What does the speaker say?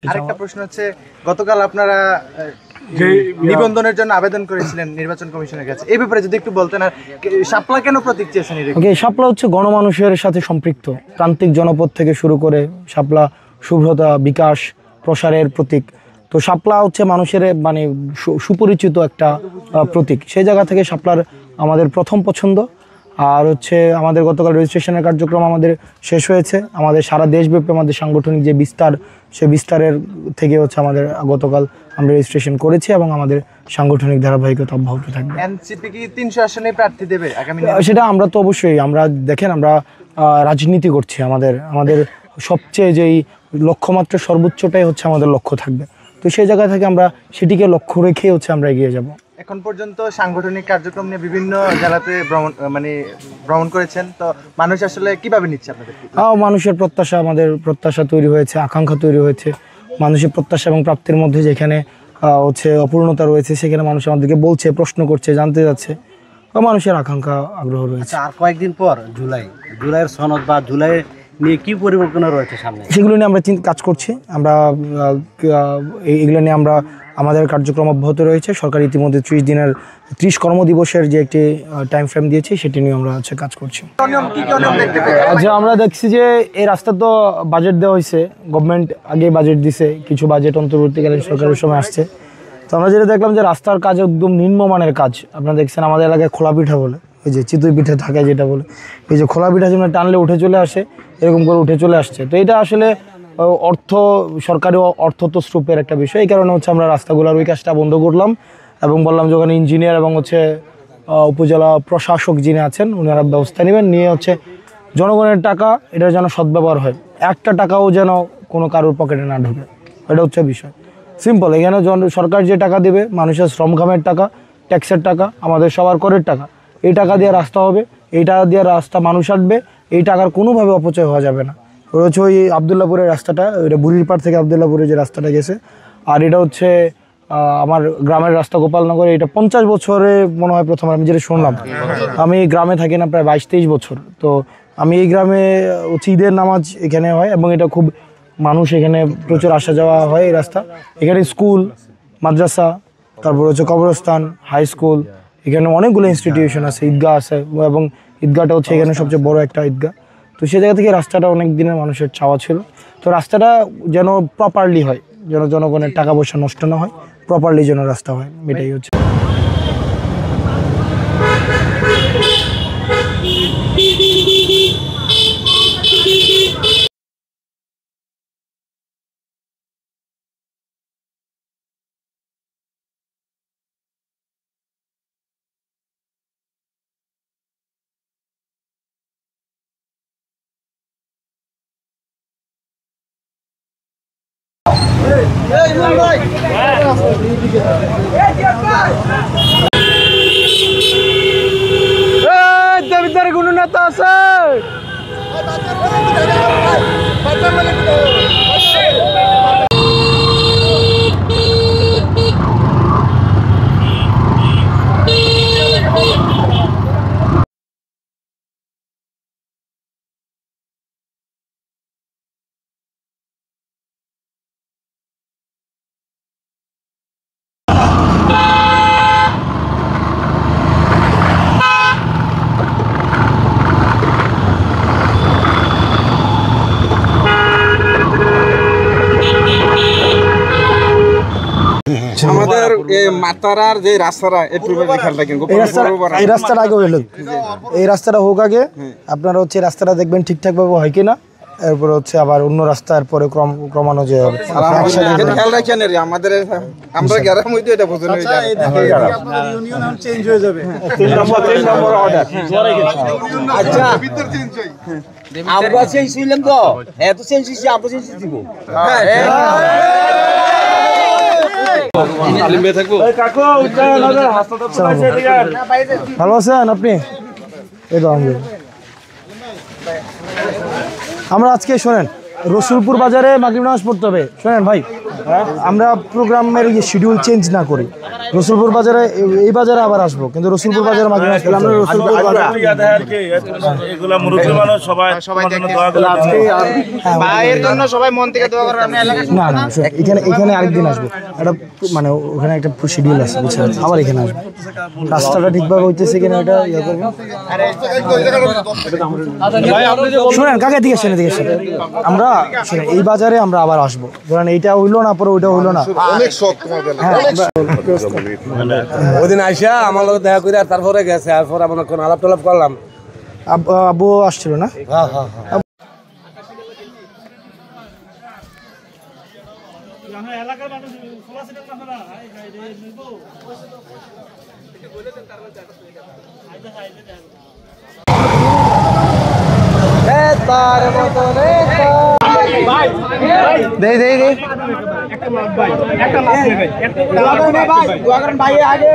আরেকটা প্রশ্ন হচ্ছে গতকাল আপনারা নিবন্ধনের জন্য আবেদন করেছিলেন নির্বাচন কমিশনের কাছে, এই ব্যাপারে যদি একটু বলতেন। আর শাপলা কেন প্রতীক চেয়েছেন? শাপলা হচ্ছে গণমানুষের সাথে সম্পৃক্ত প্রান্তিক জনপদ থেকে শুরু করে শাপলা শুভ্রতা বিকাশ প্রসারের প্রতীক। তো শাপলা হচ্ছে মানুষের মানে সুপরিচিত একটা প্রতীক, সেই জায়গা থেকে শাপলার আমাদের প্রথম পছন্দ। আর হচ্ছে আমাদের গতকাল রেজিস্ট্রেশনের কার্যক্রম আমাদের শেষ হয়েছে। আমাদের সারা দেশব্যাপী আমাদের সাংগঠনিক যে বিস্তার, সেই বিস্তারের থেকে হচ্ছে আমাদের গতকাল আমরা রেজিস্ট্রেশন করেছি এবং আমাদের সাংগঠনিক ধারাবাহিকতা অব্যাহত থাকবে। এনসিপি কি 300 আসনে প্রার্থী দেবে আগামী? সেটা আমরা তো অবশ্যই, আমরা দেখেন আমরা রাজনীতি করছি, আমাদের সবচেয়ে যেই লক্ষ্যমাত্রা সর্বোচ্চটাই হচ্ছে আমাদের লক্ষ্য থাকবে। তো সেই জায়গা থেকে আমরা সেটিকে লক্ষ্য রেখে হচ্ছে আমরা এগিয়ে যাব। এখন পর্যন্ত সাংগঠনিক কার্যক্রম নিয়ে বিভিন্ন জেলাতে ভ্রমণ করেছেন, তো মানুষ আসলে কিভাবে নিচ্ছে আপনাদের? মানুষের প্রত্যাশা, আমাদের প্রত্যাশা তৈরি হয়েছে, আকাঙ্ক্ষা তৈরি হয়েছে। মানুষের প্রত্যাশা এবং প্রাপ্তির মধ্যে যেখানে হচ্ছে অপূর্ণতা রয়েছে, সেখানে মানুষ আমাদেরকে বলছে, প্রশ্ন করছে, জানতে যাচ্ছে, মানুষের আকাঙ্ক্ষা আগ্রহ রয়েছে। আর কয়েকদিন পর জুলাইয়ের সনদ বা জুলাই নিয়ে কি পরিকল্পনা রয়েছে সামনে, সেগুলো নিয়ে আমরা কাজ করছি। আমরা এগুলো নিয়ে আমাদের কার্যক্রম অব্যাহত রয়েছে। সরকার ইতিমধ্যে 30 কর্মদিবসের যে একটি টাইম ফ্রেম দিয়েছে, সেটি নিয়ে আমরা হচ্ছে কাজ করছি। আচ্ছা, আমরা দেখছি যে এই রাস্তা তো বাজেট দেওয়া হয়েছে, গভর্নমেন্ট আগে বাজেট দিছে, কিছু বাজেট অন্তর্বর্তীকালীন সরকারের সময় আসছে। তো আমরা যেটা দেখলাম যে রাস্তার কাজ একদম নিম্নমানের কাজ। আপনারা দেখছেন আমাদের এলাকায় খোলা পিঠা বলে, এই যে চিতই পিঠা থাকে যেটা বলে, এই যে খোলা পিঠা যেমন টানলে উঠে চলে আসে, এরকম করে উঠে চলে আসছে। তো এটা আসলে সরকারি অর্থস্রোতের একটা বিষয়। এই কারণে হচ্ছে আমরা রাস্তাগুলোর ওই কাজটা বন্ধ করলাম এবং বললাম যে ওখানে ইঞ্জিনিয়ার এবং হচ্ছে উপজেলা প্রশাসক যিনি আছেন ওনারা ব্যবস্থা নেবেন, নিয়ে হচ্ছে জনগণের টাকা এটা যেন সদ্ব্যবহার হয়, একটা টাকাও যেন কোনো কারোর পকেটে না ঢোকে, এটা হচ্ছে বিষয়। সিম্পল, এখানে সরকার যে টাকা দেবে মানুষের শ্রমঘামের টাকা, ট্যাক্সের টাকা, আমাদের সবার করের টাকা, এই টাকা দিয়ে রাস্তা হবে, এই টাকা দিয়ে রাস্তা মানুষ আসবে, এই টাকার কোনোভাবে অপচয় হওয়া যাবে না। রয়েছে ওই আবদুল্লাপুরের রাস্তাটা, ওইটা বুড়িরপাড় থেকে আবদুল্লাপুরে যে রাস্তাটা গেছে, আর এটা হচ্ছে আমার গ্রামের রাস্তা গোপালনগরে। এটা 50 বছরে মনে হয় প্রথম আমি যেটা শুনলাম। আমি গ্রামে থাকি না প্রায় 22-23 বছর। তো আমি এই গ্রামে হচ্ছে ঈদের নামাজ এখানে হয় এবং এটা খুব মানুষ এখানে প্রচুর আসা যাওয়া হয়। এই রাস্তা এখানে স্কুল, মাদ্রাসা, তারপর হচ্ছে কবরস্থান, হাই স্কুল, এখানে অনেকগুলো ইনস্টিটিউশন আছে, ঈদগাহ আছে এবং ঈদগাহটা হচ্ছে এখানে সবচেয়ে বড় একটা ঈদগাহ। তো সেই জায়গা থেকে রাস্তাটা অনেক দিনের মানুষের চাওয়া ছিল। তো রাস্তাটা যেন প্রপারলি হয়, যেন জনগণের টাকা পয়সা নষ্ট না হয়, প্রপারলি যেন রাস্তা হয়, এটাই হচ্ছে। দাবিদার কোনো নেতা আছে? আমাদের মাতারার যে রাস্তাটা একটু খেয়াল রাখেন, এই রাস্তাটা আগে হইল, এই রাস্তাটা হোক আগে। আপনারা হচ্ছে রাস্তাটা দেখবেন ঠিকঠাক ভাবে হয় কিনা, এরপর হচ্ছে আবার অন্য রাস্তার পরে ক্রমানো যে হবে। খেয়াল রাখেন আমাদের আমরা গ্রাম হইতে এটা বোঝানো ইউনিয়ন চেঞ্জ হয়ে যাবে। 3 নম্বর অর্ডার। আচ্ছা, আমরা চেঞ্জ হইলাম তো, এত চেঞ্জ হইছে, আমরা চেঞ্জ দিব। ভালো আছেন আপনি? এই তো আমরা আজকে শোনেন রসুলপুর বাজারে মাগরিব নামাজ পড়তে হবে। শোনেন ভাই, আমরা প্রোগ্রামের শিডিউল চেঞ্জ না করি। রসুলপুর বাজারে এই বাজারে আবার আসবো, কিন্তু রসুলপুর বাজারে মাঝে মাঝে আমরা রসুলপুর না না এখানে আরেকদিন আসবো, একটা মানে ওখানে একটা শিডিউল আছে বুঝছেন, আবার এখানে আসবো। রাস্তাটা ঠিকভাবে হইতেছে কিনা এটা ইয়ে করবো। শুনেন কাকে দিকে শুনে দিকে শুনে আমরা শুনে এই বাজারে আমরা আবার আসবো, ধরেন এইটা হইলো না পরে ওইটা হইলো না। ওই দিন আইসা আমার লোক দেখা করে তারপরে গেছে, তারপর আমরা কোন আলাপ টালাপ করলাম। আব্বু আসছিল না? দে দে দে ভাই আগে